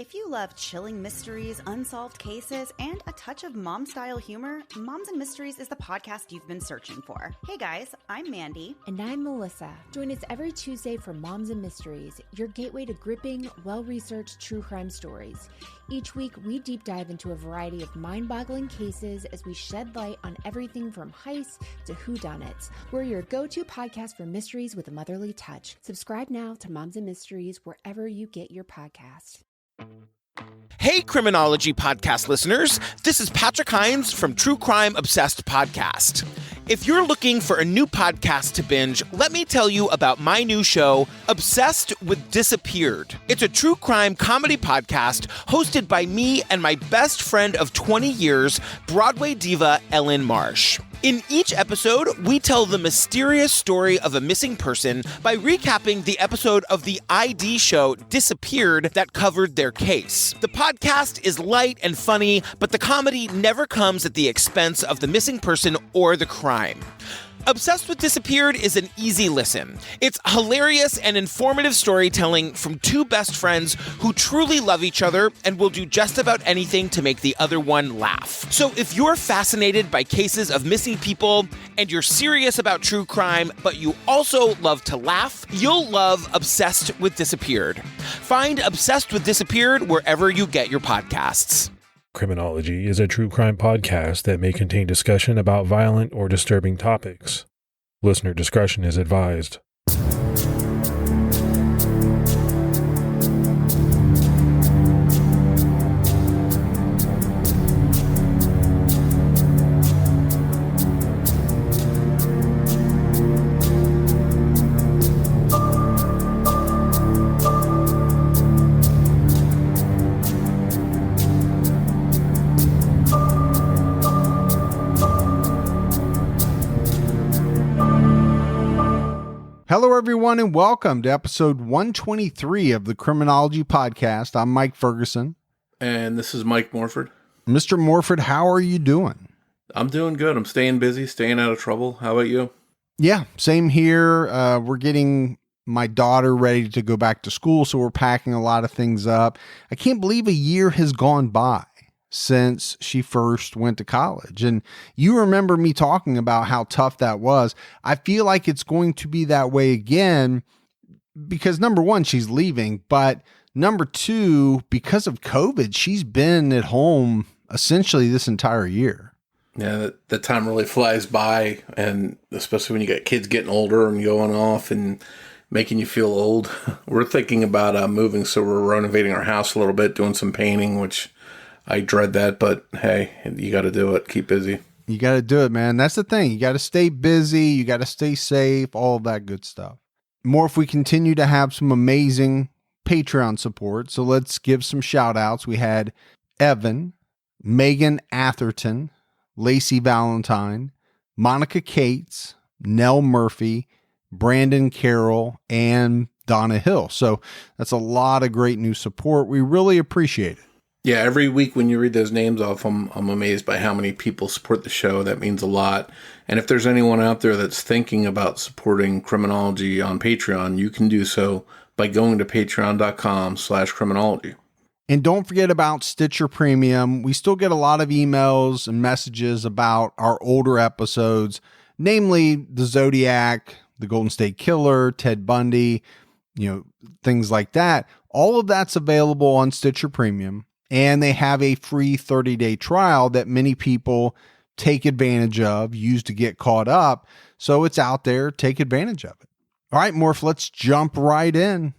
If you love chilling mysteries, unsolved cases, and a touch of mom-style humor, Moms and Mysteries is the podcast you've been searching for. Hey guys, I'm Mandy. And I'm Melissa. Join us every Tuesday for Moms and Mysteries, your gateway to gripping, well-researched true crime stories. Each week, we deep dive into a variety of mind-boggling cases as we shed light on everything from heists to whodunits. We're your go-to podcast for mysteries with a motherly touch. Subscribe now to Moms and Mysteries wherever you get your podcast. Hey, Criminology podcast listeners. This is Patrick Hines from True Crime Obsessed Podcast. If you're looking for a new podcast to binge, let me tell you about my new show, Obsessed with Disappeared. It's a true crime comedy podcast hosted by me and my best friend of 20 years, Broadway diva Ellen Marsh. In each episode, we tell the mysterious story of a missing person by recapping the episode of the ID show Disappeared that covered their case. The podcast is light and funny, but the comedy never comes at the expense of the missing person or the crime. Obsessed with Disappeared is an easy listen. It's hilarious and informative storytelling from two best friends who truly love each other and will do just about anything to make the other one laugh. So if you're fascinated by cases of missing people and you're serious about true crime, but you also love to laugh, you'll love Obsessed with Disappeared. Find Obsessed with Disappeared wherever you get your podcasts. Criminology is a true crime podcast that may contain discussion about violent or disturbing topics. Listener discretion is advised. Hello, everyone, and welcome to episode 123 of the Criminology Podcast. I'm Mike Ferguson. And this is Mike Morford. Mr. Morford, how are you doing? I'm doing good. I'm staying busy, staying out of trouble. How about you? Yeah, same here. We're getting my daughter ready to go back to school, so we're packing a lot of things up. I can't believe a year has gone by since she first went to college. And you remember me talking about how tough that was. I feel like it's going to be that way again because number one, she's leaving, but number two, because of COVID, she's been at home essentially this entire year. Yeah, the time really flies by, and especially when you got kids getting older and going off and making you feel old. We're thinking about moving, so we're renovating our house a little bit, doing some painting, which I dread that, but hey, you got to do it. Keep busy. You got to do it, man. That's the thing. You got to stay busy. You got to stay safe, all of that good stuff. More if we continue to have some amazing Patreon support. So let's give some shout outs. We had Evan, Megan Atherton, Lacey Valentine, Monica Cates, Nell Murphy, Brandon Carroll, and Donna Hill. So that's a lot of great new support. We really appreciate it. Yeah, every week when you read those names off, I'm amazed by how many people support the show. That means a lot. And if there's anyone out there that's thinking about supporting Criminology on Patreon, you can do so by going to patreon.com/criminology. And don't forget about Stitcher Premium. We still get a lot of emails and messages about our older episodes, namely the Zodiac, the Golden State Killer, Ted Bundy, things like that. All of that's available on Stitcher Premium. And they have a free 30-day trial that many people take advantage of, use to get caught up. So it's out there. Take advantage of it. All right, Morph, let's jump right in.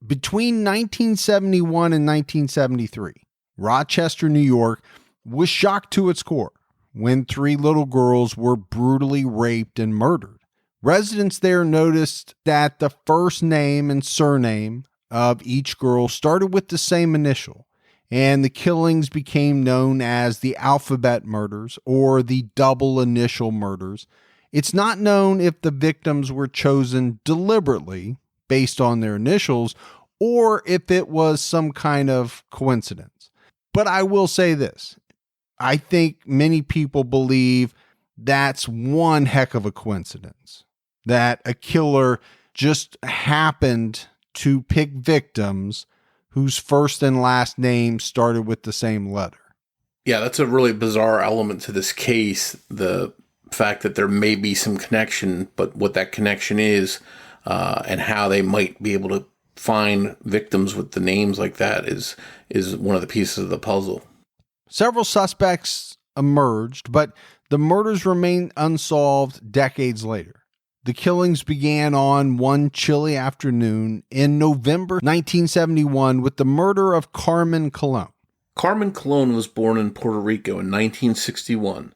Between 1971 and 1973, Rochester, New York was shocked to its core when three little girls were brutally raped and murdered. Residents there noticed that the first name and surname of each girl started with the same initial, and the killings became known as the alphabet murders or the double initial murders. It's not known if the victims were chosen deliberately based on their initials or if it was some kind of coincidence. But I will say this. I think many people believe that's one heck of a coincidence, that a killer just happened to pick victims whose first and last name started with the same letter. Yeah, that's a really bizarre element to this case. The fact that there may be some connection, but what that connection is and how they might be able to find victims with the names like that is one of the pieces of the puzzle. Several suspects emerged, but the murders remained unsolved decades later. The killings began on one chilly afternoon in November 1971 with the murder of Carmen Colon. Carmen Colon was born in Puerto Rico in 1961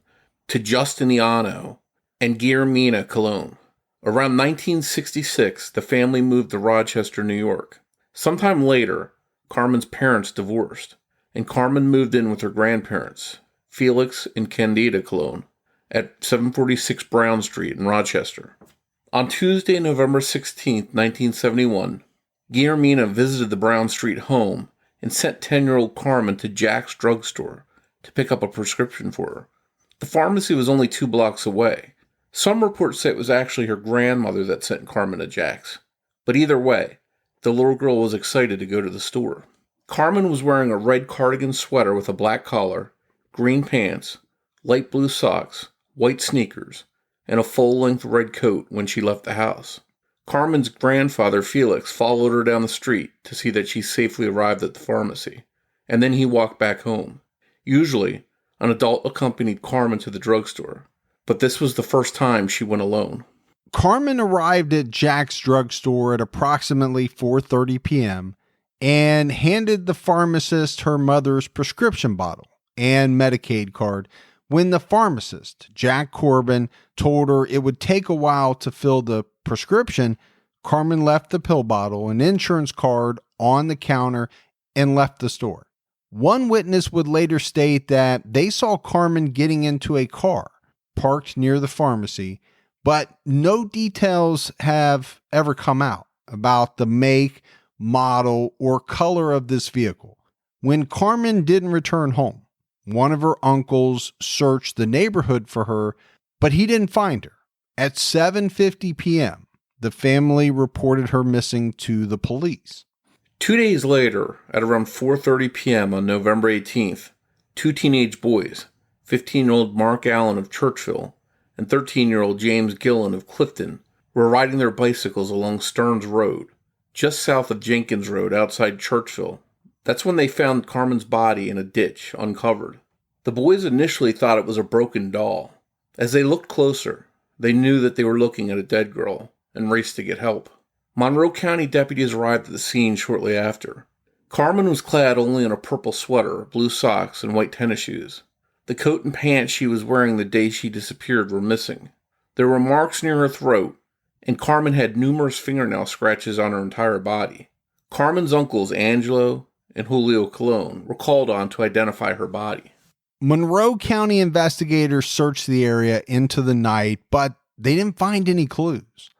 to Justiniano and Guillermina Colon. Around 1966, the family moved to Rochester, New York. Sometime later, Carmen's parents divorced, and Carmen moved in with her grandparents, Felix and Candida Colon, at 746 Brown Street in Rochester. On Tuesday, November 16, 1971, Guillermina visited the Brown Street home and sent 10-year-old Carmen to Jack's drugstore to pick up a prescription for her. The pharmacy was only 2 blocks away. Some reports say it was actually her grandmother that sent Carmen to Jack's. But either way, the little girl was excited to go to the store. Carmen was wearing a red cardigan sweater with a black collar, green pants, light blue socks, white sneakers, and a full-length red coat when she left the house. Carmen's grandfather, Felix, followed her down the street to see that she safely arrived at the pharmacy, and then he walked back home. Usually, an adult accompanied Carmen to the drugstore, but this was the first time she went alone. Carmen arrived at Jack's drugstore at approximately 4:30 p.m. and handed the pharmacist her mother's prescription bottle and Medicaid card. When the pharmacist, Jack Corbin, told her it would take a while to fill the prescription, Carmen left the pill bottle and insurance card on the counter and left the store. One witness would later state that they saw Carmen getting into a car parked near the pharmacy, but no details have ever come out about the make, model, or color of this vehicle. When Carmen didn't return home, one of her uncles searched the neighborhood for her, but he didn't find her. At 7:50 p.m., the family reported her missing to the police. 2 days later, at around 4:30 p.m. on November 18th, 2 teenage boys, 15-year-old Mark Allen of Churchville and 13-year-old James Gillen of Clifton, were riding their bicycles along Stearns Road, just south of Jenkins Road outside Churchville. That's when they found Carmen's body in a ditch, uncovered. The boys initially thought it was a broken doll. As they looked closer, they knew that they were looking at a dead girl and raced to get help. Monroe County deputies arrived at the scene shortly after. Carmen was clad only in a purple sweater, blue socks, and white tennis shoes. The coat and pants she was wearing the day she disappeared were missing. There were marks near her throat, and Carmen had numerous fingernail scratches on her entire body. Carmen's uncles, Angelo and Julio Colon, were called on to identify her body. Monroe County investigators searched the area into the night, but they didn't find any clues.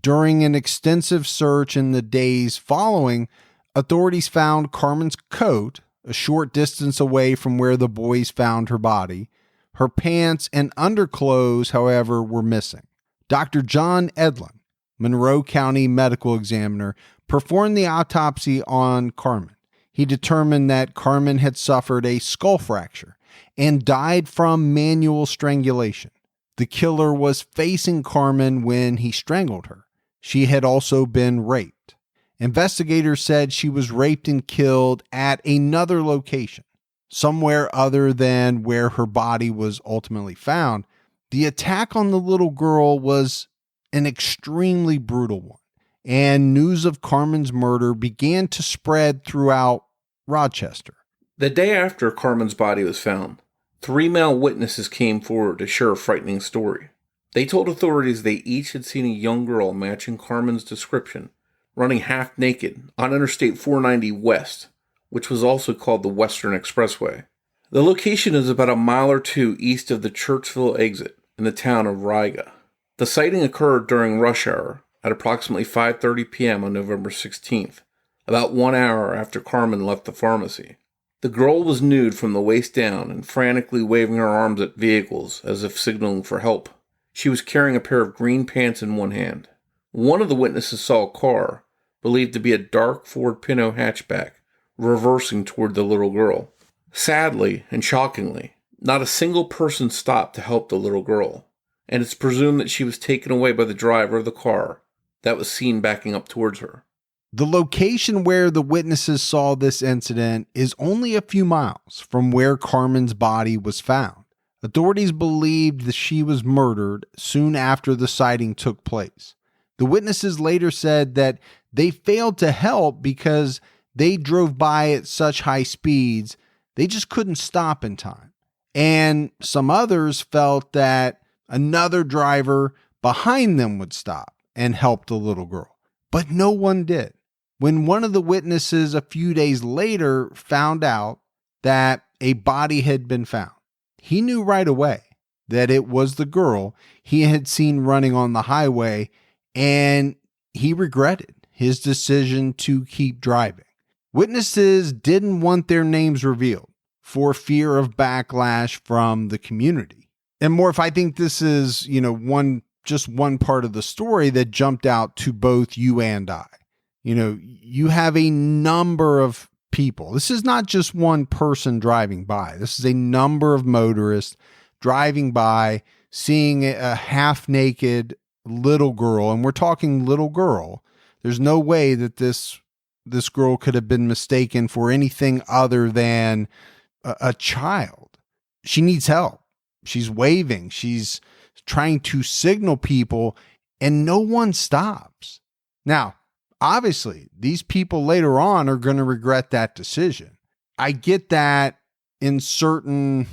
During an extensive search in the days following, authorities found Carmen's coat a short distance away from where the boys found her body. Her pants and underclothes, however, were missing. Dr. John Edlin, Monroe County medical examiner, performed the autopsy on Carmen. He determined that Carmen had suffered a skull fracture and died from manual strangulation. The killer was facing Carmen when he strangled her. She had also been raped. Investigators said she was raped and killed at another location, somewhere other than where her body was ultimately found. The attack on the little girl was an extremely brutal one, and news of Carmen's murder began to spread throughout Rochester. The day after Carmen's body was found, 3 male witnesses came forward to share a frightening story. They told authorities they each had seen a young girl matching Carmen's description running half naked on Interstate 490 West, which was also called the Western Expressway. The location is about a mile or two east of the Churchville exit in the town of Riga. The sighting occurred during rush hour at approximately 5:30 p.m. on November 16th, about 1 hour after Carmen left the pharmacy. The girl was nude from the waist down and frantically waving her arms at vehicles as if signaling for help. She was carrying a pair of green pants in one hand. One of the witnesses saw a car, believed to be a dark Ford Pinto hatchback, reversing toward the little girl. Sadly and shockingly, not a single person stopped to help the little girl, and it's presumed that she was taken away by the driver of the car that was seen backing up towards her. The location where the witnesses saw this incident is only a few miles from where Carmen's body was found. Authorities believed that she was murdered soon after the sighting took place. The witnesses later said that they failed to help because they drove by at such high speeds, they just couldn't stop in time. And some others felt that another driver behind them would stop and help the little girl. But no one did. When one of the witnesses a few days later found out that a body had been found, he knew right away that it was the girl he had seen running on the highway, and he regretted his decision to keep driving. Witnesses didn't want their names revealed for fear of backlash from the community. And Morf, I think this is, just one part of the story that jumped out to both you and I. You have a number of people. This is not just one person driving by. This is a number of motorists driving by, seeing a half-naked little girl, and we're talking little girl. There's no way that this girl could have been mistaken for anything other than a child. She needs help. She's waving. She's trying to signal people, and no one stops. Now, obviously, these people later on are going to regret that decision. I get that in certain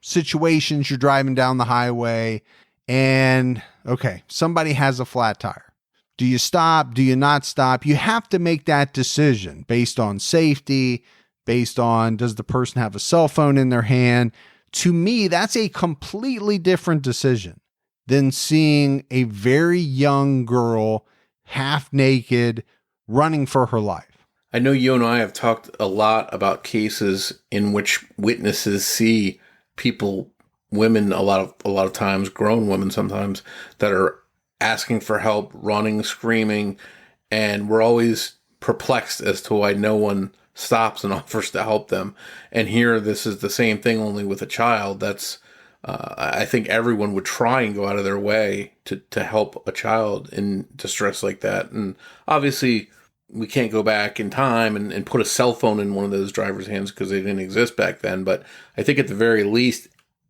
situations you're driving down the highway and, okay, somebody has a flat tire. Do you stop? Do you not stop? You have to make that decision based on safety, based on does the person have a cell phone in their hand. To me, that's a completely different decision than seeing a very young girl half naked, running for her life. I know you and I have talked a lot about cases in which witnesses see people, women, a lot of times, grown women sometimes, that are asking for help, running, screaming, and we're always perplexed as to why no one stops and offers to help them. And here, this is the same thing, only with a child. That's I think everyone would try and go out of their way to help a child in distress like that. And obviously, we can't go back in time and put a cell phone in one of those drivers' hands because they didn't exist back then. But I think at the very least,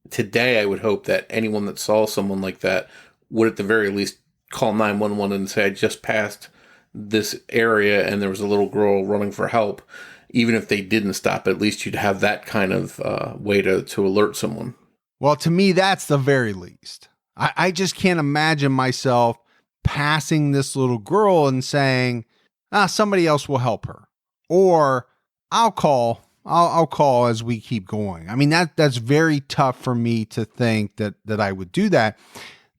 today, I would hope that anyone that saw someone like that would at the very least call 911 and say, I just passed this area and there was a little girl running for help. Even if they didn't stop, at least you'd have that kind of way to alert someone. Well, to me, that's the very least. I just can't imagine myself passing this little girl and saying, somebody else will help her. Or I'll call as we keep going. I mean, that's very tough for me to think that I would do that.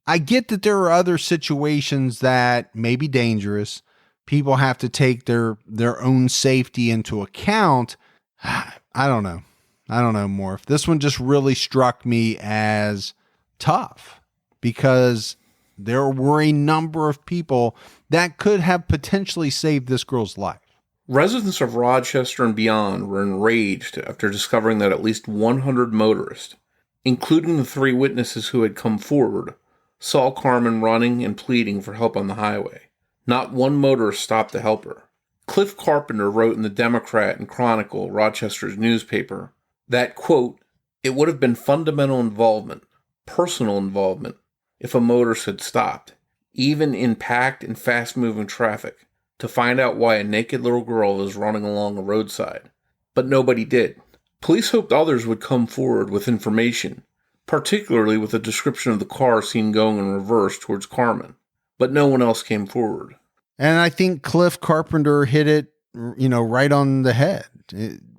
I get that there are other situations that may be dangerous. People have to take their own safety into account. I don't know, Morf. This one just really struck me as tough because there were a number of people that could have potentially saved this girl's life. Residents of Rochester and beyond were enraged after discovering that at least 100 motorists, including the 3 witnesses who had come forward, saw Carmen running and pleading for help on the highway. Not one motorist stopped to help her. Cliff Carpenter wrote in the Democrat and Chronicle, Rochester's newspaper, that, quote, it would have been fundamental involvement, personal involvement, if a motorist had stopped, even in packed and fast-moving traffic, to find out why a naked little girl was running along a roadside. But nobody did. Police hoped others would come forward with information, particularly with a description of the car seen going in reverse towards Carmen. But no one else came forward. And I think Cliff Carpenter hit it, right on the head.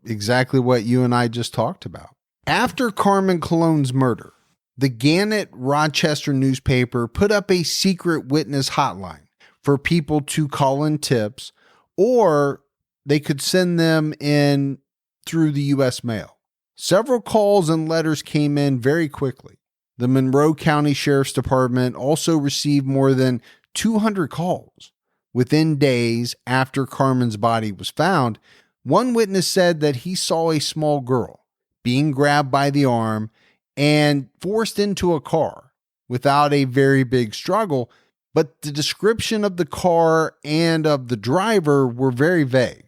Exactly what you and I just talked about. After Carmen Colon's murder, the Gannett Rochester newspaper put up a secret witness hotline for people to call in tips, or they could send them in through the U.S. mail. Several calls and letters came in very quickly. The Monroe County Sheriff's Department also received more than 200 calls within days after Carmen's body was found, One witness said that he saw a small girl being grabbed by the arm and forced into a car without a very big struggle, but the description of the car and of the driver were very vague.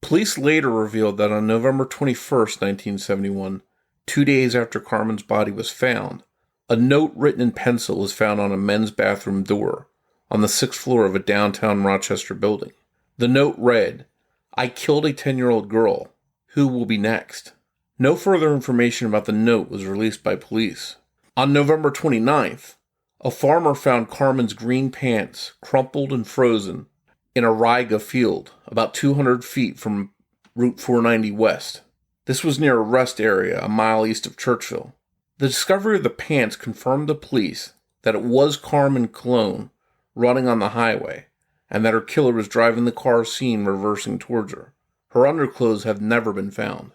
Police later revealed that on November 21st, 1971, 2 days after Carmen's body was found, a note written in pencil was found on a men's bathroom door on the 6th floor of a downtown Rochester building. The note read, "I killed a 10-year-old girl. Who will be next?" No further information about the note was released by police. On November 29th, a farmer found Carmen's green pants crumpled and frozen in a Riga field about 200 feet from Route 490 West. This was near a rest area a mile east of Churchville. The discovery of the pants confirmed to police that it was Carmen Colon running on the highway, and that her killer was driving the car seen reversing towards her. Her underclothes have never been found.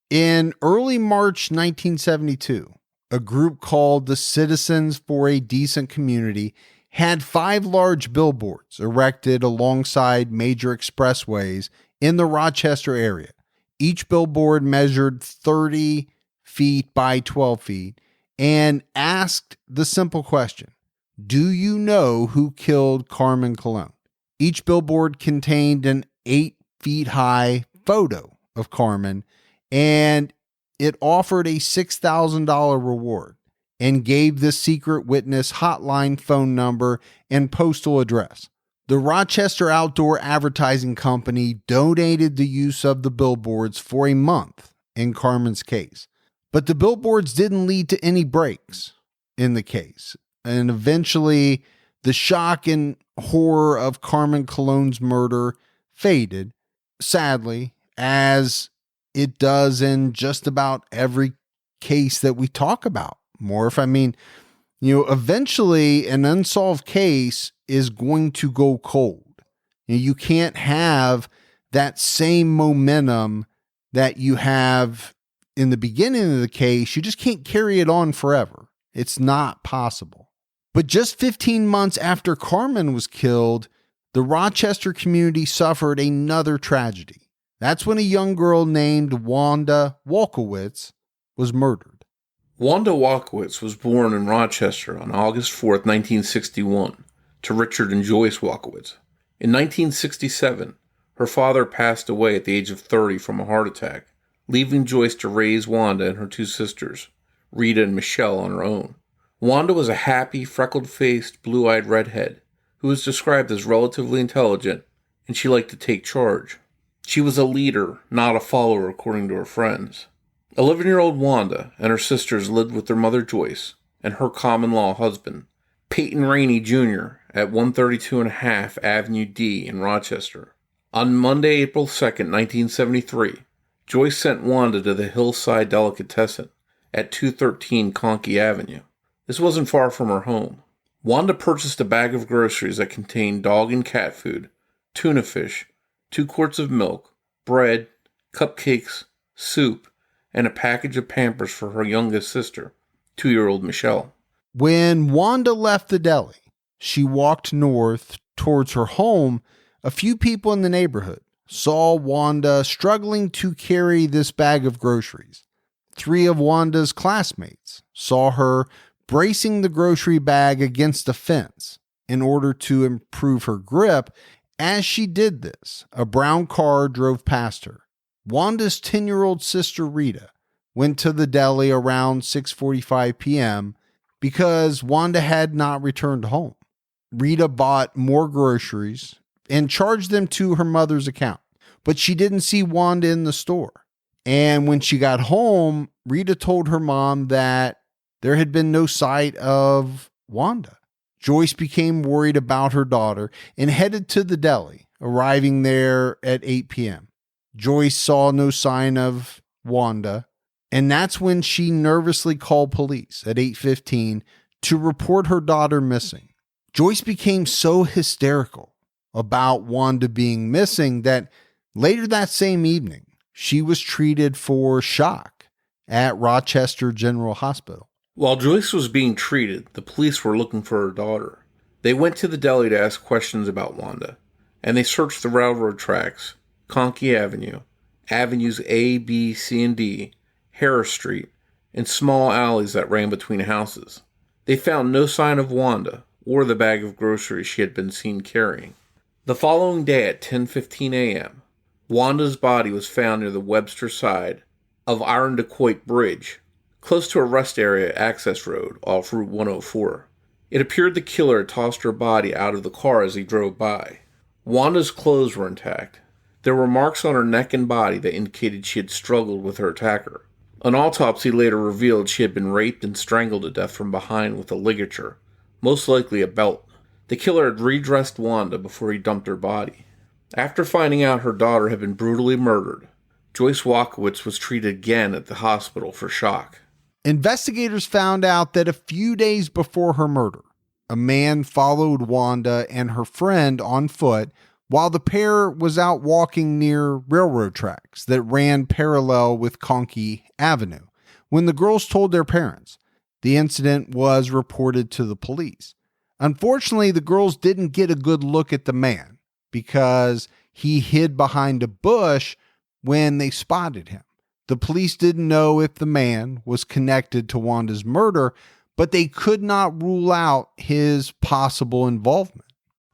In early March 1972, a group called the Citizens for a Decent Community had 5 large billboards erected alongside major expressways in the Rochester area. Each billboard measured 30 feet by 12 feet and asked the simple question, "Do you know who killed Carmen Colon?" Each billboard contained an 8 feet high photo of Carmen, and it offered a $6,000 reward and gave the secret witness hotline phone number and postal address. The Rochester Outdoor Advertising Company donated the use of the billboards for a month in Carmen's case, but the billboards didn't lead to any breaks in the case. And eventually, the shock and horror of Carmen Colon's murder faded, sadly, as it does in just about every case that we talk about, Morf. I mean, eventually an unsolved case is going to go cold. You can't have that same momentum that you have in the beginning of the case. You just can't carry it on forever. It's not possible. But just 15 months after Carmen was killed, the Rochester community suffered another tragedy. That's when a young girl named Wanda Walkowicz was murdered. Wanda Walkowicz was born in Rochester on August 4th, 1961, to Richard and Joyce Walkowicz. In 1967, her father passed away at the age of 30 from a heart attack, leaving Joyce to raise Wanda and her 2 sisters, Rita and Michelle, on her own. Wanda was a happy, freckled-faced, blue-eyed redhead who was described as relatively intelligent, and she liked to take charge. She was a leader, not a follower, according to her friends. 11-year-old Wanda and her sisters lived with their mother Joyce and her common-law husband, Peyton Rainey Jr., at 132.5 Avenue D in Rochester. On Monday, April 2nd, 1973, Joyce sent Wanda to the Hillside Delicatessen at 213 Conkey Avenue. This wasn't far from her home. Wanda purchased a bag of groceries that contained dog and cat food, tuna fish, 2 quarts of milk, bread, cupcakes, soup, and a package of Pampers for her youngest sister, 2-year-old Michelle. When Wanda left the deli, she walked north towards her home. A few people in the neighborhood saw Wanda struggling to carry this bag of groceries. 3 of Wanda's classmates saw her bracing the grocery bag against a fence in order to improve her grip. As she did this, a brown car drove past her. Wanda's 10-year-old sister Rita went to the deli around 6:45 p.m. because Wanda had not returned home. Rita bought more groceries and charged them to her mother's account, but she didn't see Wanda in the store. And when she got home, Rita told her mom that there had been no sight of Wanda. Joyce became worried about her daughter and headed to the deli, arriving there at 8 p.m. Joyce saw no sign of Wanda, and that's when she nervously called police at 8:15 to report her daughter missing. Joyce became so hysterical about Wanda being missing that later that same evening, she was treated for shock at Rochester General Hospital. While Joyce was being treated, the police were looking for her daughter. They went to the deli to ask questions about Wanda, and they searched the railroad tracks, Conkey Avenue, avenues A, B, C, and D, Harris Street, and small alleys that ran between houses. They found no sign of Wanda or the bag of groceries she had been seen carrying. The following day at 10:15 a.m., Wanda's body was found near the Webster side of Irondequoit Bridge, close to a rest area access road off Route 104. It appeared the killer had tossed her body out of the car as he drove by. Wanda's clothes were intact. There were marks on her neck and body that indicated she had struggled with her attacker. An autopsy later revealed she had been raped and strangled to death from behind with a ligature, most likely a belt. The killer had redressed Wanda before he dumped her body. After finding out her daughter had been brutally murdered, Joyce Walkowicz was treated again at the hospital for shock. Investigators found out that a few days before her murder, a man followed Wanda and her friend on foot while the pair was out walking near railroad tracks that ran parallel with Conkey Avenue. When the girls told their parents, the incident was reported to the police. Unfortunately, the girls didn't get a good look at the man because he hid behind a bush when they spotted him. The police didn't know if the man was connected to Wanda's murder, but they could not rule out his possible involvement.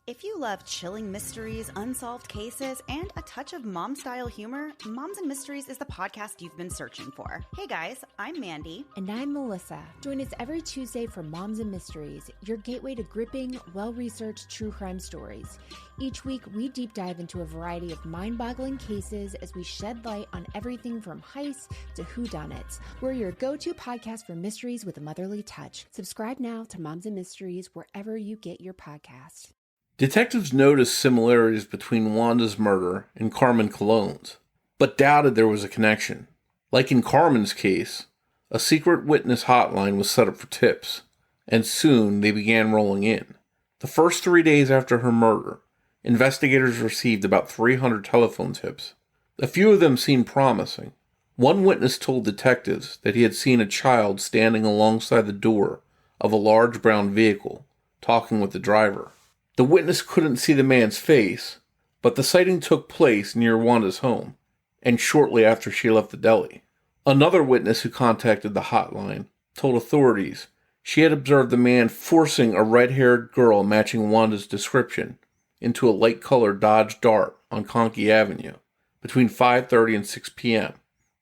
If you love chilling mysteries, unsolved cases, and a touch of mom-style humor, Moms and Mysteries is the podcast you've been searching for. Hey guys, I'm Mandy. And I'm Melissa. Join us every Tuesday for Moms and Mysteries, your gateway to gripping, well-researched true crime stories. Each week, we deep dive into a variety of mind-boggling cases as we shed light on everything from heists to whodunits. We're your go-to podcast for mysteries with a motherly touch. Subscribe now to Moms and Mysteries wherever you get your podcasts. Detectives noticed similarities between Wanda's murder and Carmen Colon's, but doubted there was a connection. Like in Carmen's case, a secret witness hotline was set up for tips, and soon they began rolling in. The first 3 days after her murder, investigators received about 300 telephone tips. A few of them seemed promising. One witness told detectives that he had seen a child standing alongside the door of a large brown vehicle, talking with the driver. The witness couldn't see the man's face, but the sighting took place near Wanda's home, and shortly after she left the deli. Another witness who contacted the hotline told authorities she had observed the man forcing a red-haired girl matching Wanda's description into a light-colored Dodge Dart on Conkey Avenue between 5:30 and 6 p.m.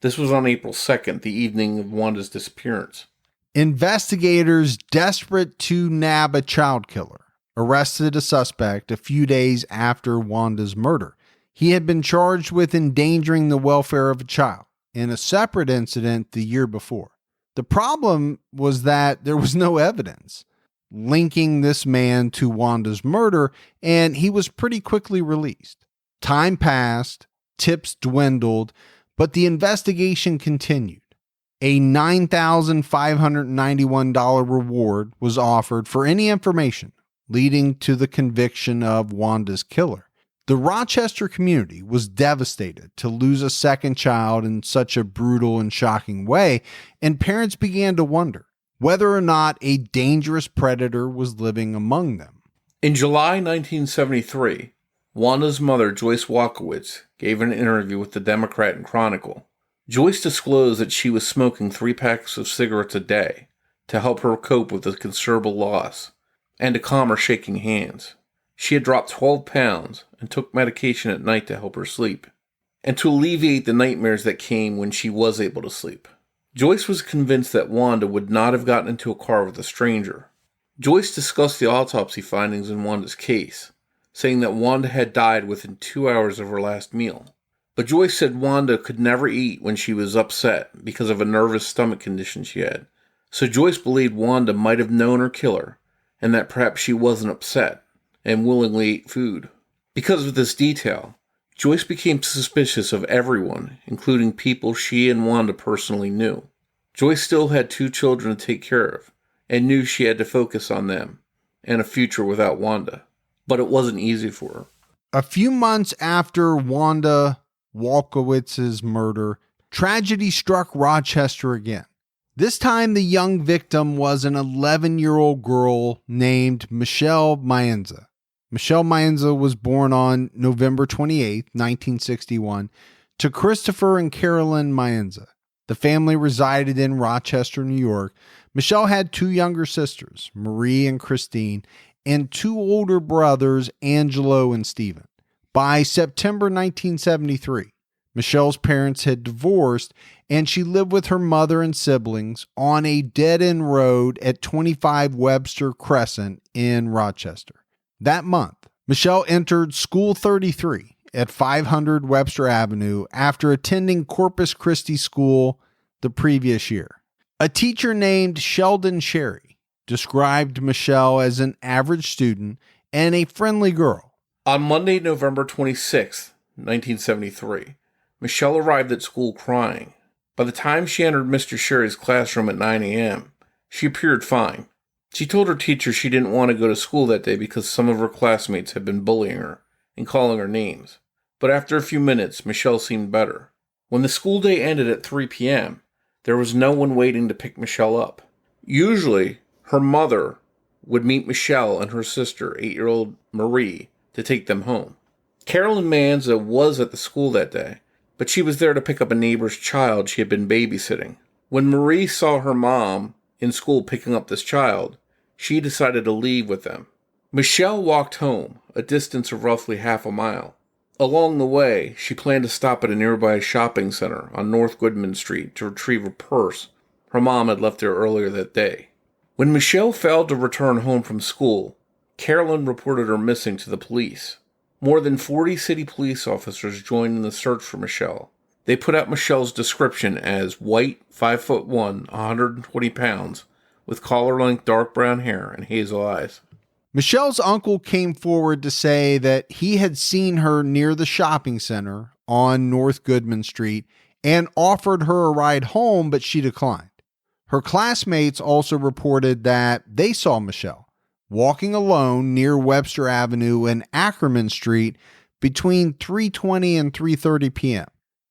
This was on April 2nd, the evening of Wanda's disappearance. Investigators, desperate to nab a child killer, arrested a suspect a few days after Wanda's murder. He had been charged with endangering the welfare of a child in a separate incident the year before. The problem was that there was no evidence linking this man to Wanda's murder, and he was pretty quickly released. Time passed, tips dwindled, but the investigation continued. A $9,591 reward was offered for any information leading to the conviction of Wanda's killer. The Rochester community was devastated to lose a second child in such a brutal and shocking way, and parents began to wonder whether or not a dangerous predator was living among them. In July 1973, Wanda's mother, Joyce Walkowicz, gave an interview with the Democrat and Chronicle. Joyce disclosed that she was smoking 3 packs of cigarettes a day to help her cope with the considerable loss and to calm her shaking hands. She had dropped 12 pounds and took medication at night to help her sleep, and to alleviate the nightmares that came when she was able to sleep. Joyce was convinced that Wanda would not have gotten into a car with a stranger. Joyce discussed the autopsy findings in Wanda's case, saying that Wanda had died within 2 hours of her last meal. But Joyce said Wanda could never eat when she was upset because of a nervous stomach condition she had. So Joyce believed Wanda might have known her killer, and that perhaps she wasn't upset and willingly ate food. Because of this detail, Joyce became suspicious of everyone, including people she and Wanda personally knew. Joyce still had 2 children to take care of, and knew she had to focus on them and a future without Wanda. But it wasn't easy for her. A few months after Wanda Walkowicz's murder, tragedy struck Rochester again. This time, the young victim was an 11-year-old girl named Michelle Maenza. Michelle Maenza was born on November 28, 1961, To Christopher and Carolyn Maenza. The family resided in Rochester, New York. Michelle had 2 younger sisters, Marie and Christine, and 2 older brothers, Angelo and Stephen. By September 1973, Michelle's parents had divorced, and she lived with her mother and siblings on a dead-end road at 25 Webster Crescent in Rochester. That month, Michelle entered School 33 at 500 Webster Avenue after attending Corpus Christi School the previous year. A teacher named Sheldon Sherry described Michelle as an average student and a friendly girl. On Monday, November 26, 1973, Michelle arrived at school crying. By the time she entered Mr. Sherry's classroom at 9 a.m., she appeared fine. She told her teacher she didn't want to go to school that day because some of her classmates had been bullying her and calling her names. But after a few minutes, Michelle seemed better. When the school day ended at 3 p.m., there was no one waiting to pick Michelle up. Usually, her mother would meet Michelle and her sister, 8-year-old Marie, to take them home. Carmen Maenza was at the school that day, but she was there to pick up a neighbor's child she had been babysitting. When Marie saw her mom in school picking up this child, she decided to leave with them. Michelle walked home, a distance of roughly half a mile. Along the way, she planned to stop at a nearby shopping center on North Goodman Street to retrieve a purse her mom had left there earlier that day. When Michelle failed to return home from school, Carolyn reported her missing to the police. More than 40 city police officers joined in the search for Michelle. They put out Michelle's description as white, 5'1", 120 pounds, with collar-length dark brown hair and hazel eyes. Michelle's uncle came forward to say that he had seen her near the shopping center on North Goodman Street and offered her a ride home, but she declined. Her classmates also reported that they saw Michelle walking alone near Webster Avenue and Ackerman Street between 3:20 and 3:30 p.m.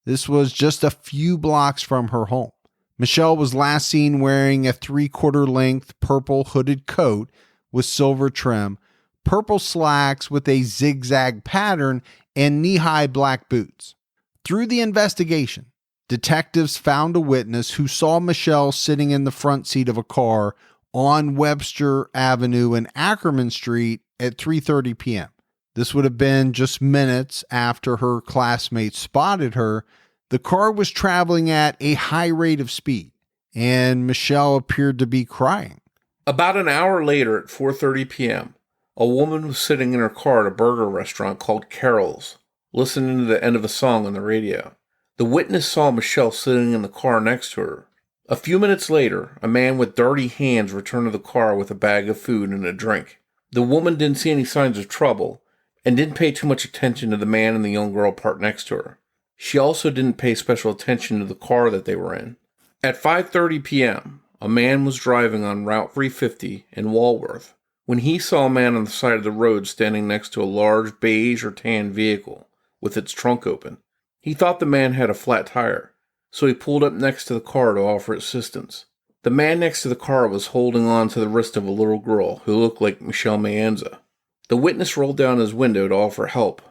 This was just a few blocks from her home. Michelle was last seen wearing a 3/4 length purple hooded coat with silver trim, purple slacks with a zigzag pattern, and knee-high black boots. Through the investigation, detectives found a witness who saw Michelle sitting in the front seat of a car on Webster Avenue and Ackerman Street at 3:30 p.m. This would have been just minutes after her classmates spotted her. The car was traveling at a high rate of speed, and Michelle appeared to be crying. About an hour later at 4:30 p.m., a woman was sitting in her car at a burger restaurant called Carol's, listening to the end of a song on the radio. The witness saw Michelle sitting in the car next to her. A few minutes later, a man with dirty hands returned to the car with a bag of food and a drink. The woman didn't see any signs of trouble and didn't pay too much attention to the man and the young girl parked next to her. She also didn't pay special attention to the car that they were in. At 5:30 p.m., a man was driving on Route 350 in Walworth when he saw a man on the side of the road standing next to a large beige or tan vehicle with its trunk open. He thought the man had a flat tire, so he pulled up next to the car to offer assistance. The man next to the car was holding on to the wrist of a little girl who looked like Michelle Maenza. The witness rolled down his window to offer help,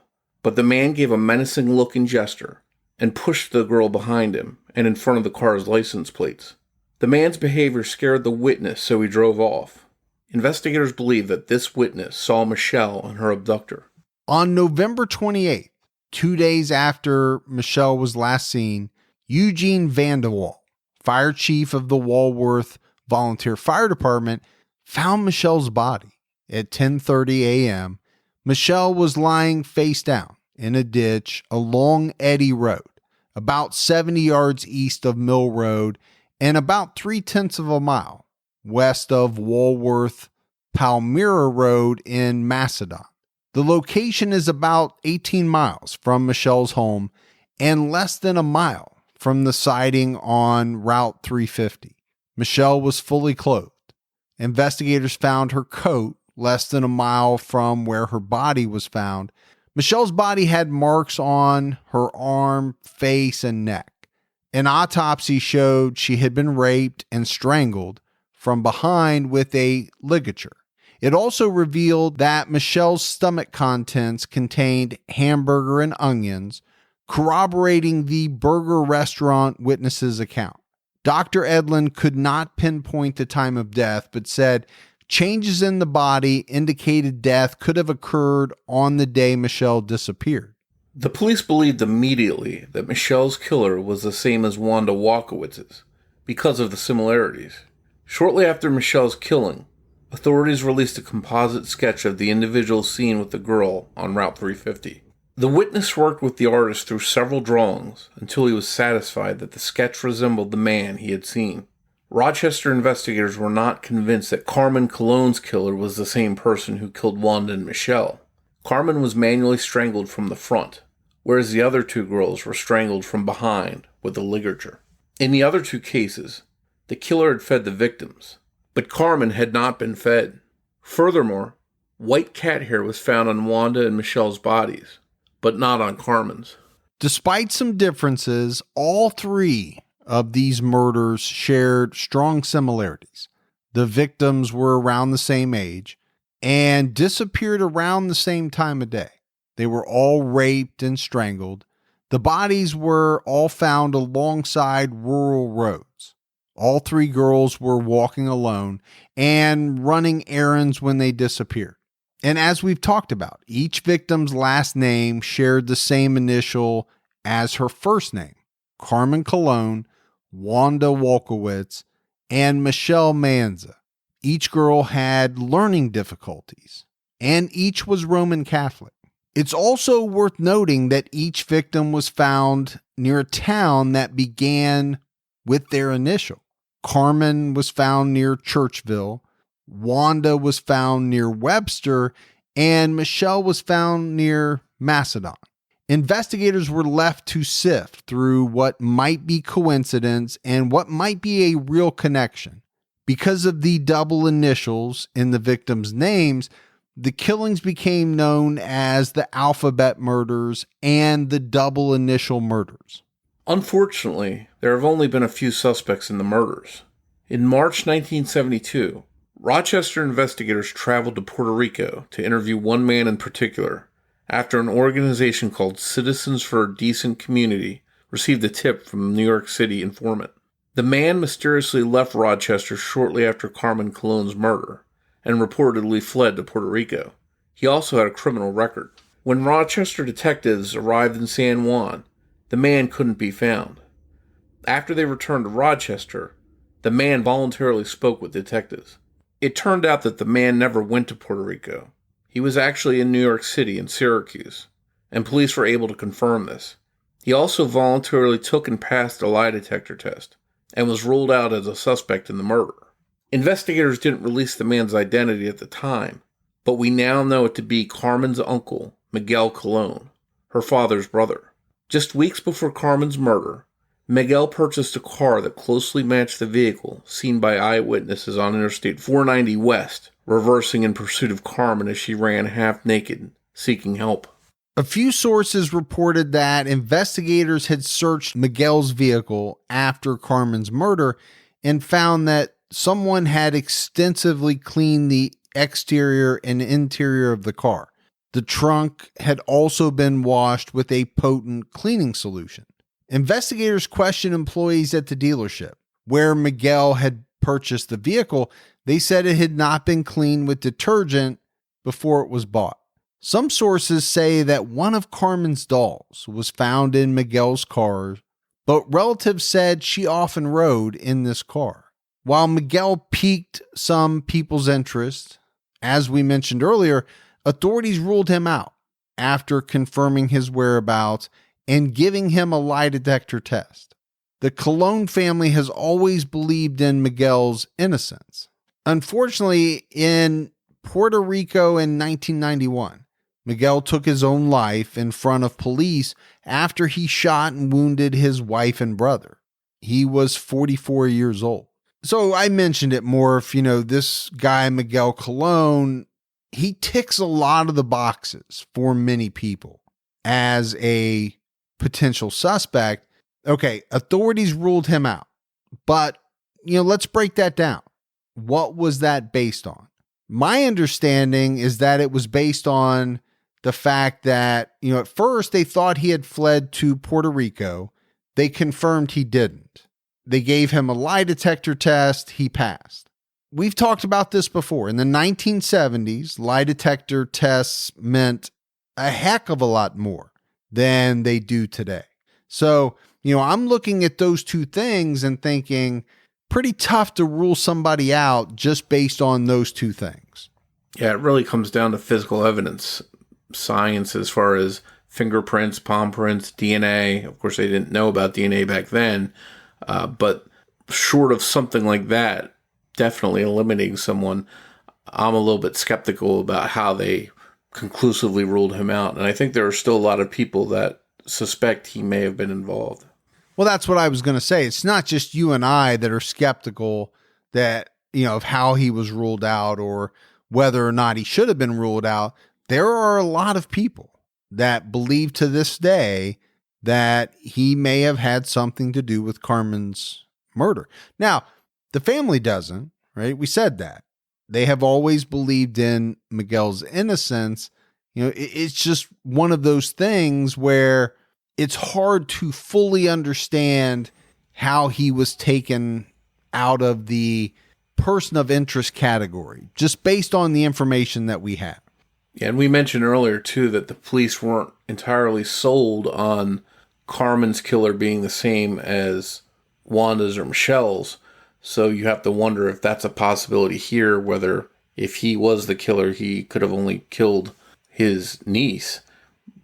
but the man gave a menacing look and gesture and pushed the girl behind him and in front of the car's license plates. The man's behavior scared the witness, so he drove off. Investigators believe that this witness saw Michelle and her abductor. On November 28th, 2 days after Michelle was last seen, Eugene Vanderwall, fire chief of the Walworth Volunteer Fire Department, found Michelle's body. At 10:30 a.m., Michelle was lying face down in a ditch along Eddy Road, about 70 yards east of Mill Road and about 0.3 of a mile west of Walworth Palmyra Road in Macedon. The location is about 18 miles from Michelle's home and less than a mile from the sighting on Route 350. Michelle was fully clothed. Investigators found her coat less than a mile from where her body was found. Michelle's body had marks on her arm, face, and neck. An autopsy showed she had been raped and strangled from behind with a ligature. It also revealed that Michelle's stomach contents contained hamburger and onions, corroborating the burger restaurant witness's account. Dr. Edlin could not pinpoint the time of death, but said changes in the body indicated death could have occurred on the day Michelle disappeared. The police believed immediately that Michelle's killer was the same as Wanda Walkowicz's because of the similarities. Shortly after Michelle's killing, authorities released a composite sketch of the individual seen with the girl on Route 350. The witness worked with the artist through several drawings until he was satisfied that the sketch resembled the man he had seen. Rochester investigators were not convinced that Carmen Colon's killer was the same person who killed Wanda and Michelle. Carmen was manually strangled from the front, whereas the other two girls were strangled from behind with a ligature. In the other two cases, the killer had fed the victims, but Carmen had not been fed. Furthermore, white cat hair was found on Wanda and Michelle's bodies, but not on Carmen's. Despite some differences, all three of these murders shared strong similarities. The victims were around the same age and disappeared around the same time of day. They were all raped and strangled. The bodies were all found alongside rural roads. All three girls were walking alone and running errands when they disappeared. And as we've talked about, each victim's last name shared the same initial as her first name: Carmen Colon, Wanda Walkowicz, and Michelle Maenza. Each girl had learning difficulties, and each was Roman Catholic. It's also worth noting that each victim was found near a town that began with their initial. Carmen was found near Churchville, Wanda was found near Webster, and Michelle was found near Macedon. Investigators were left to sift through what might be coincidence and what might be a real connection. Because of the double initials in the victims' names, the killings became known as the alphabet murders and the double initial murders. Unfortunately, there have only been a few suspects in the murders. In March 1972, Rochester investigators traveled to Puerto Rico to interview one man in particular after an organization called Citizens for a Decent Community received a tip from a New York City informant. The man mysteriously left Rochester shortly after Carmen Colon's murder and reportedly fled to Puerto Rico. He also had a criminal record. When Rochester detectives arrived in San Juan, the man couldn't be found. After they returned to Rochester, the man voluntarily spoke with detectives. It turned out that the man never went to Puerto Rico. He was actually in New York City and Syracuse, and police were able to confirm this. He also voluntarily took and passed a lie detector test, and was ruled out as a suspect in the murder. Investigators didn't release the man's identity at the time, but we now know it to be Carmen's uncle, Miguel Colon, her father's brother. Just weeks before Carmen's murder, Miguel purchased a car that closely matched the vehicle seen by eyewitnesses on Interstate 490 West, reversing in pursuit of Carmen as she ran half naked, seeking help. A few sources reported that investigators had searched Miguel's vehicle after Carmen's murder and found that someone had extensively cleaned the exterior and interior of the car. The trunk had also been washed with a potent cleaning solution. Investigators questioned employees at the dealership where Miguel had purchased the vehicle. They said it had not been cleaned with detergent before it was bought. Some sources say that one of Carmen's dolls was found in Miguel's car, but relatives said she often rode in this car. While Miguel piqued some people's interest, as we mentioned earlier, authorities ruled him out after confirming his whereabouts and giving him a lie detector test. The Colon family has always believed in Miguel's innocence. Unfortunately, in Puerto Rico in 1991, Miguel took his own life in front of police after he shot and wounded his wife and brother. He was 44 years old. So I mentioned it, Morf, this guy, Miguel Colon, he ticks a lot of the boxes for many people as a potential suspect. Okay, authorities ruled him out, but, let's break that down. What was that based on? My understanding is that it was based on the fact that, at first they thought he had fled to Puerto Rico. They confirmed he didn't. They gave him a lie detector test. He passed. We've talked about this before. In the 1970s, lie detector tests meant a heck of a lot more than they do today. So, I'm looking at those two things and thinking pretty tough to rule somebody out just based on those two things. Yeah, it really comes down to physical evidence, science as far as fingerprints, palm prints, DNA. Of course, they didn't know about DNA back then, but short of something like that, definitely eliminating someone, I'm a little bit skeptical about how they conclusively ruled him out. And I think there are still a lot of people that suspect he may have been involved. Well, that's what I was going to say. It's not just you and I that are skeptical that, of how he was ruled out or whether or not he should have been ruled out. There are a lot of people that believe to this day that he may have had something to do with Carmen's murder. Now, the family doesn't, right? We said that. They have always believed in Miguel's innocence. It's just one of those things where it's hard to fully understand how he was taken out of the person of interest category, just based on the information that we have. Yeah, and we mentioned earlier, too, that the police weren't entirely sold on Carmen's killer being the same as Wanda's or Michelle's. So you have to wonder if that's a possibility here, whether if he was the killer, he could have only killed his niece,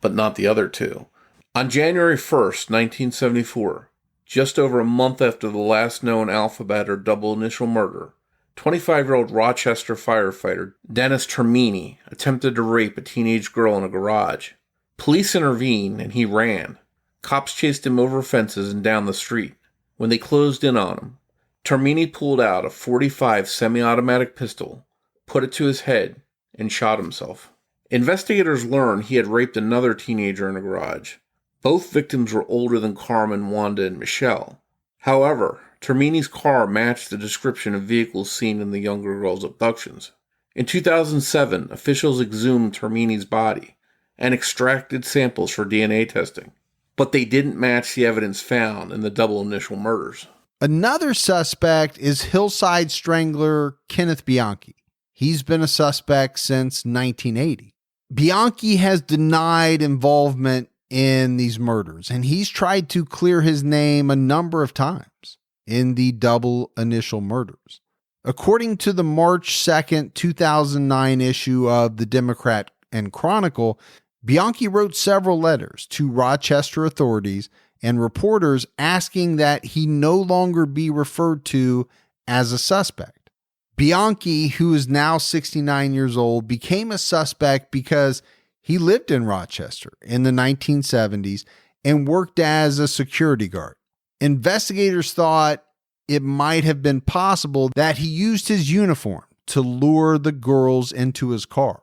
but not the other two. On January 1st, 1974, just over a month after the last known alphabet or double initial murder, 25-year-old Rochester firefighter Dennis Termini attempted to rape a teenage girl in a garage. Police intervened and he ran. Cops chased him over fences and down the street. When they closed in on him, Termini pulled out a .45 semi-automatic pistol, put it to his head, and shot himself. Investigators learned he had raped another teenager in a garage. Both victims were older than Carmen, Wanda, and Michelle. However, Termini's car matched the description of vehicles seen in the younger girl's abductions. In 2007, officials exhumed Termini's body and extracted samples for DNA testing, but they didn't match the evidence found in the double initial murders. Another suspect is Hillside Strangler Kenneth Bianchi. He's been a suspect since 1980. Bianchi has denied involvement in these murders, and he's tried to clear his name a number of times in the double initial murders. According to the March 2nd, 2009 issue of the Democrat and Chronicle, Bianchi wrote several letters to Rochester authorities and reporters asking that he no longer be referred to as a suspect. Bianchi, who is now 69 years old, became a suspect because he lived in Rochester in the 1970s and worked as a security guard. Investigators thought it might have been possible that he used his uniform to lure the girls into his car.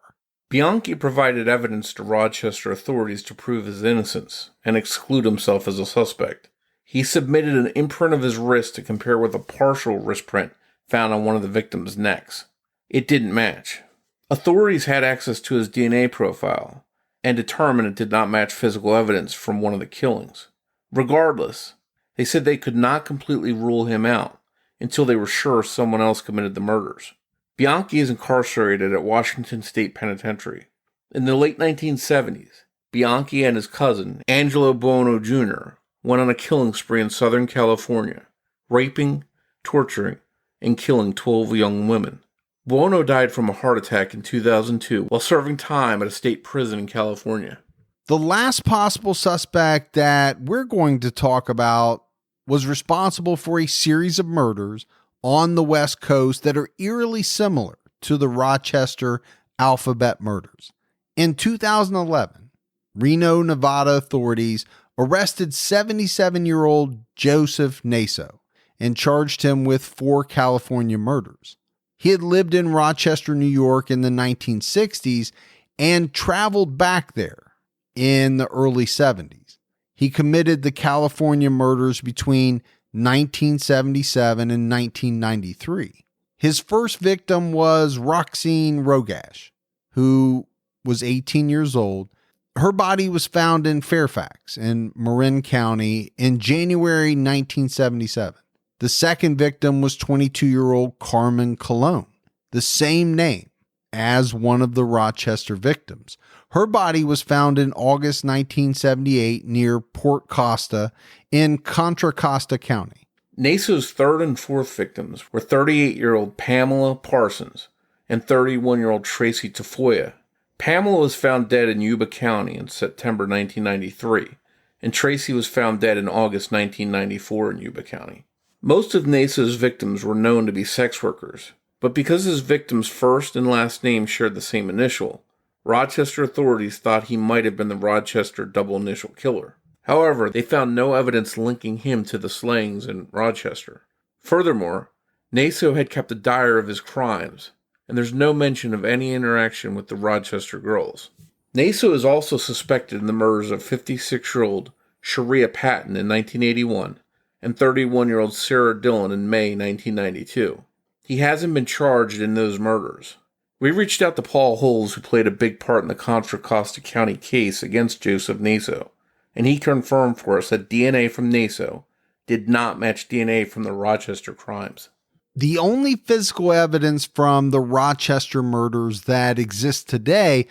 Bianchi provided evidence to Rochester authorities to prove his innocence and exclude himself as a suspect. He submitted an imprint of his wrist to compare with a partial wrist print found on one of the victims' necks. It didn't match. Authorities had access to his DNA profile and determined it did not match physical evidence from one of the killings. Regardless, they said they could not completely rule him out until they were sure someone else committed the murders. Bianchi is incarcerated at Washington State Penitentiary. In the late 1970s, Bianchi and his cousin, Angelo Buono Jr., went on a killing spree in Southern California, raping, torturing, and killing 12 young women. Buono died from a heart attack in 2002 while serving time at a state prison in California. The last possible suspect that we're going to talk about was responsible for a series of murders on the West Coast that are eerily similar to the Rochester alphabet murders. In 2011, Reno, Nevada authorities arrested 77-year-old Joseph Naso and charged him with 4 California murders. He had lived in Rochester, New York in the 1960s and traveled back there in the early 70s. He committed the California murders between 1977 and 1993. His first victim was Roxine Rogash, who was 18 years old. Her body was found in Fairfax in Marin County in January 1977. The second victim was 22-year-old Carmen Colon, the same name as one of the Rochester victims. Her body was found in August 1978 near Port Costa in Contra Costa County. Naso's third and fourth victims were 38-year-old Pamela Parsons and 31-year-old Tracy Tafoya. Pamela was found dead in Yuba County in September 1993, and Tracy was found dead in August 1994 in Yuba County. Most of Naso's victims were known to be sex workers, but because his victim's first and last name shared the same initial, Rochester authorities thought he might have been the Rochester double initial killer. However, they found no evidence linking him to the slayings in Rochester. Furthermore, Naso had kept a diary of his crimes, and there's no mention of any interaction with the Rochester girls. Naso is also suspected in the murders of 56-year-old Sharia Patton in 1981 and 31-year-old Sarah Dillon in May 1992. He hasn't been charged in those murders. We reached out to Paul Holes, who played a big part in the Contra Costa County case against Joseph Naso, and he confirmed for us that DNA from Naso did not match DNA from the Rochester crimes. The only physical evidence from the Rochester murders that exists today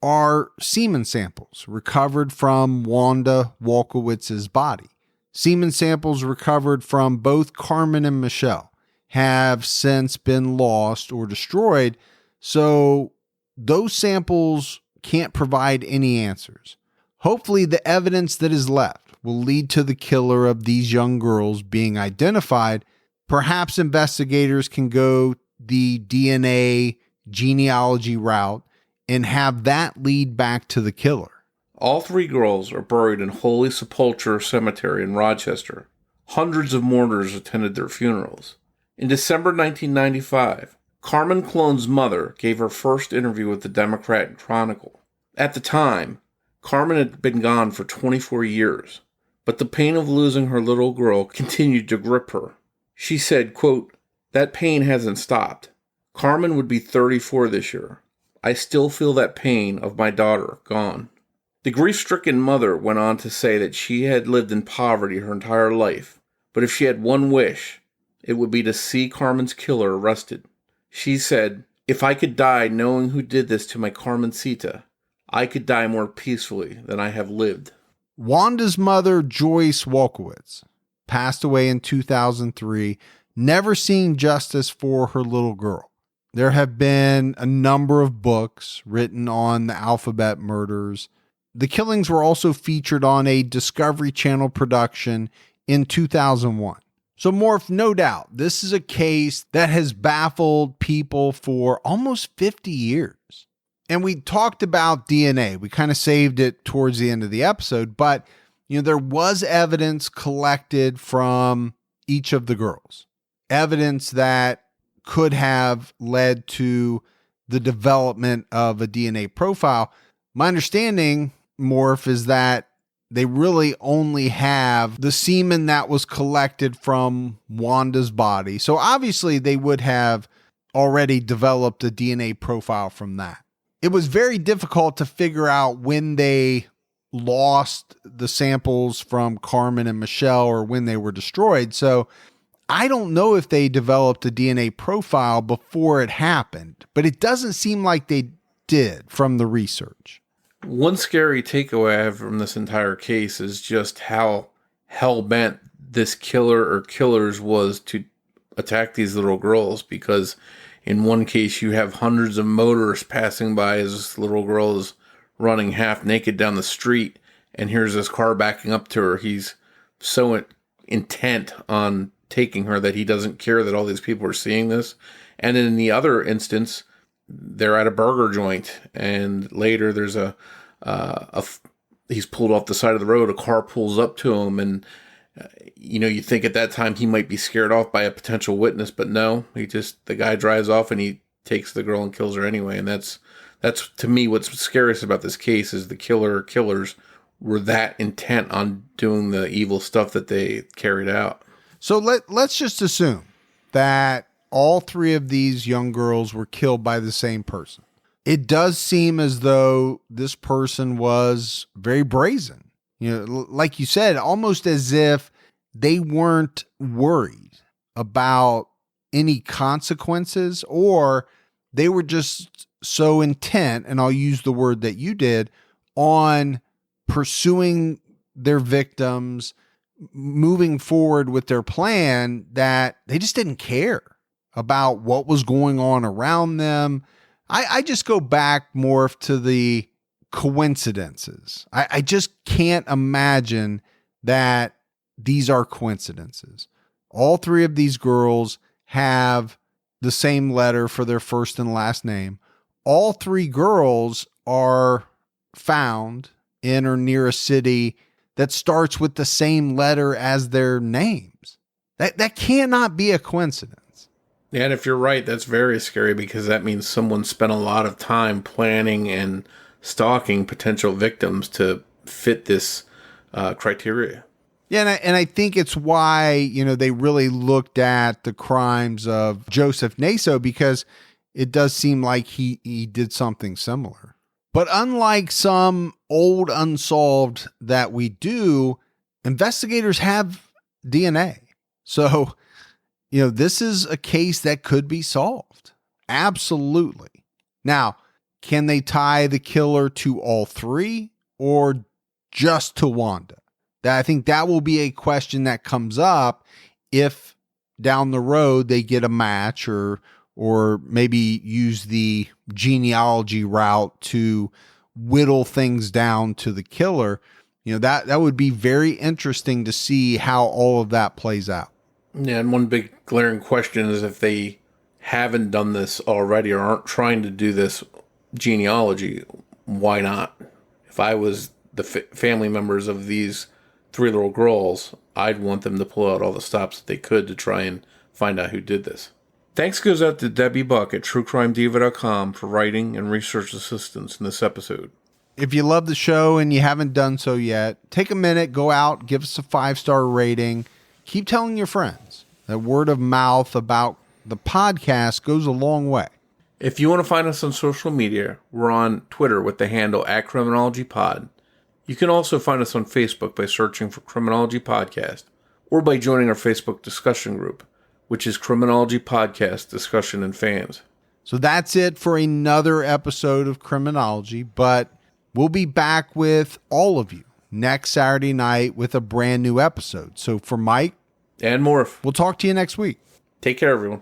are semen samples recovered from Wanda Walkowicz's body. Semen samples recovered from both Carmen and Michelle have since been lost or destroyed, so those samples can't provide any answers. Hopefully, the evidence that is left will lead to the killer of these young girls being identified. Perhaps investigators can go the DNA genealogy route and have that lead back to the killer. All three girls are buried in Holy Sepulchre Cemetery in Rochester. Hundreds of mourners attended their funerals. In December 1995, Carmen Colon's mother gave her first interview with the Democrat and Chronicle. At the time, Carmen had been gone for 24 years, but the pain of losing her little girl continued to grip her. She said, quote, "That pain hasn't stopped. Carmen would be 34 this year. I still feel that pain of my daughter gone." The grief-stricken mother went on to say that she had lived in poverty her entire life, but if she had one wish, it would be to see Carmen's killer arrested. She said, "If I could die knowing who did this to my Carmencita, I could die more peacefully than I have lived." Wanda's mother, Joyce Walkowicz, passed away in 2003, never seeing justice for her little girl. There have been a number of books written on the Alphabet murders. The killings were also featured on a Discovery Channel production in 2001. So Morf, no doubt, this is a case that has baffled people for almost 50 years. And we talked about DNA. We kind of saved it towards the end of the episode, but there was evidence collected from each of the girls. Evidence that could have led to the development of a DNA profile. My understanding, Morf, is that they really only have the semen that was collected from Wanda's body. So obviously they would have already developed a DNA profile from that. It was very difficult to figure out when they lost the samples from Carmen and Michelle or when they were destroyed. So I don't know if they developed a DNA profile before it happened, but it doesn't seem like they did from the research. One scary takeaway I have from this entire case is just how hell-bent this killer or killers was to attack these little girls, because in one case you have hundreds of motorists passing by as this little girl is running half naked down the street, and here's this car backing up to her. He's so intent on taking her that he doesn't care that all these people are seeing this. And in the other instance, they're at a burger joint, and later there's he's pulled off the side of the road. A car pulls up to him, and you think at that time he might be scared off by a potential witness, but no, the guy drives off and he takes the girl and kills her anyway. And that's to me what's scariest about this case, is the killer or killers were that intent on doing the evil stuff that they carried out. So let's just assume that all three of these young girls were killed by the same person. it does seem as though this person was very brazen. Like you said, almost as if they weren't worried about any consequences, or they were just so intent, and I'll use the word that you did, on pursuing their victims, moving forward with their plan, that they just didn't care about what was going on around them. I just go back more to the coincidences. I just can't imagine that these are coincidences. All three of these girls have the same letter for their first and last name. All three girls are found in or near a city that starts with the same letter as their names. That cannot be a coincidence. Yeah, and if you're right, that's very scary, because that means someone spent a lot of time planning and stalking potential victims to fit this criteria. Yeah, and I think it's why, they really looked at the crimes of Joseph Naso, because it does seem like he did something similar. But unlike some old unsolved that we do, investigators have DNA. So, this is a case that could be solved. Absolutely. Now, can they tie the killer to all three or just to Wanda? I think that will be a question that comes up if down the road they get a match, or maybe use the genealogy route to whittle things down to the killer. That would be very interesting to see how all of that plays out. Yeah, and one big glaring question is, if they haven't done this already or aren't trying to do this genealogy, why not? If I was the family members of these three little girls, I'd want them to pull out all the stops that they could to try and find out who did this. Thanks goes out to Debbie Buck at TrueCrimeDiva.com for writing and research assistance in this episode. If you love the show and you haven't done so yet, take a minute, go out, give us a 5-star rating. Keep telling your friends. That word of mouth about the podcast goes a long way. If you want to find us on social media, we're on Twitter with the handle @CriminologyPod. You can also find us on Facebook by searching for Criminology Podcast, or by joining our Facebook discussion group, which is Criminology Podcast Discussion and Fans. So that's it for another episode of Criminology, but we'll be back with all of you next Saturday night with a brand new episode. So for Mike and Morf, we'll talk to you next week. Take care, everyone.